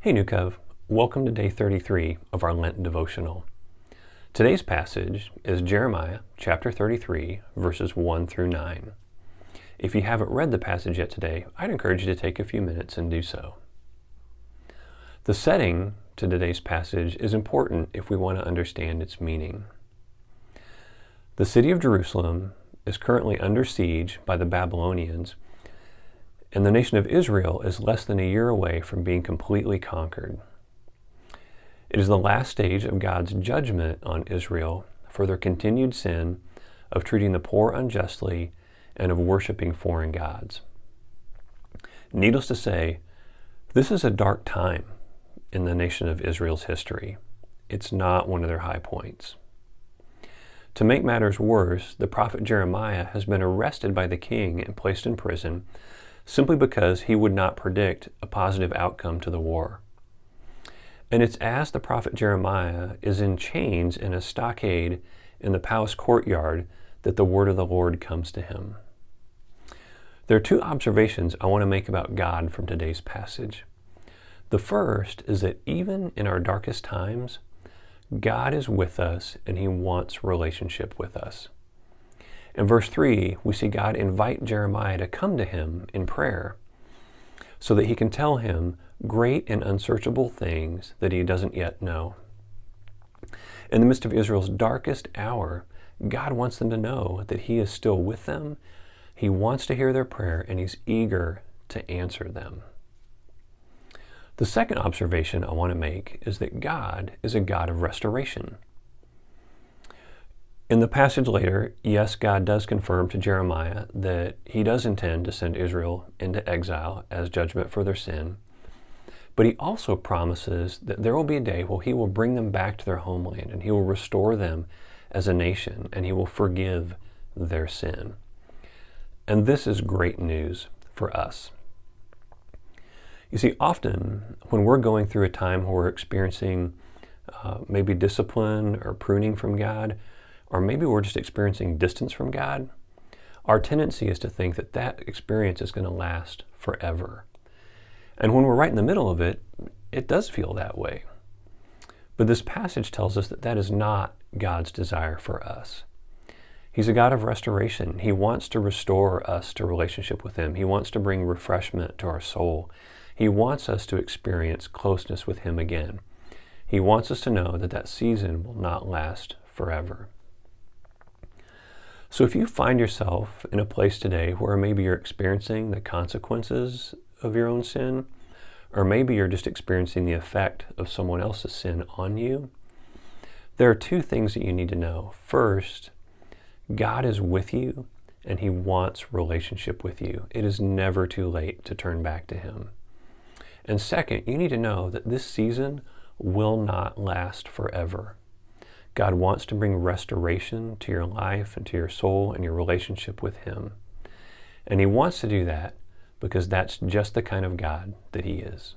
Hey Newcove, welcome to day 33 of our Lent Devotional. Today's passage is Jeremiah chapter 33, verses 1 through 9. If you haven't read the passage yet today, I'd encourage you to take a few minutes and do so. The setting to today's passage is important if we want to understand its meaning. The city of Jerusalem is currently under siege by the Babylonians, and the nation of Israel is less than a year away from being completely conquered. It is the last stage of God's judgment on Israel for their continued sin of treating the poor unjustly and of worshiping foreign gods. Needless to say, this is a dark time in the nation of Israel's history. It's not one of their high points. To make matters worse, the prophet Jeremiah has been arrested by the king and placed in prison simply because he would not predict a positive outcome to the war. And it's as the prophet Jeremiah is in chains in a stockade in the palace courtyard that the word of the Lord comes to him. There are two observations I want to make about God from today's passage. The first is that even in our darkest times, God is with us and He wants relationship with us. In verse 3, we see God invite Jeremiah to come to Him in prayer so that He can tell him great and unsearchable things that he doesn't yet know. In the midst of Israel's darkest hour, God wants them to know that He is still with them. He wants to hear their prayer and He's eager to answer them. The second observation I want to make is that God is a God of restoration. In the passage later, yes, God does confirm to Jeremiah that He does intend to send Israel into exile as judgment for their sin, but He also promises that there will be a day where He will bring them back to their homeland and He will restore them as a nation and He will forgive their sin. And this is great news for us. You see, often when we're going through a time where we're experiencing maybe discipline or pruning from God, or maybe we're just experiencing distance from God, our tendency is to think that that experience is going to last forever. And when we're right in the middle of it, it does feel that way. But this passage tells us that that is not God's desire for us. He's a God of restoration. He wants to restore us to relationship with Him. He wants to bring refreshment to our soul. He wants us to experience closeness with Him again. He wants us to know that that season will not last forever. So if you find yourself in a place today where maybe you're experiencing the consequences of your own sin, or maybe you're just experiencing the effect of someone else's sin on you, there are two things that you need to know. First, God is with you and He wants relationship with you. It is never too late to turn back to Him. And second, you need to know that this season will not last forever. God wants to bring restoration to your life and to your soul and your relationship with Him. And He wants to do that because that's just the kind of God that He is.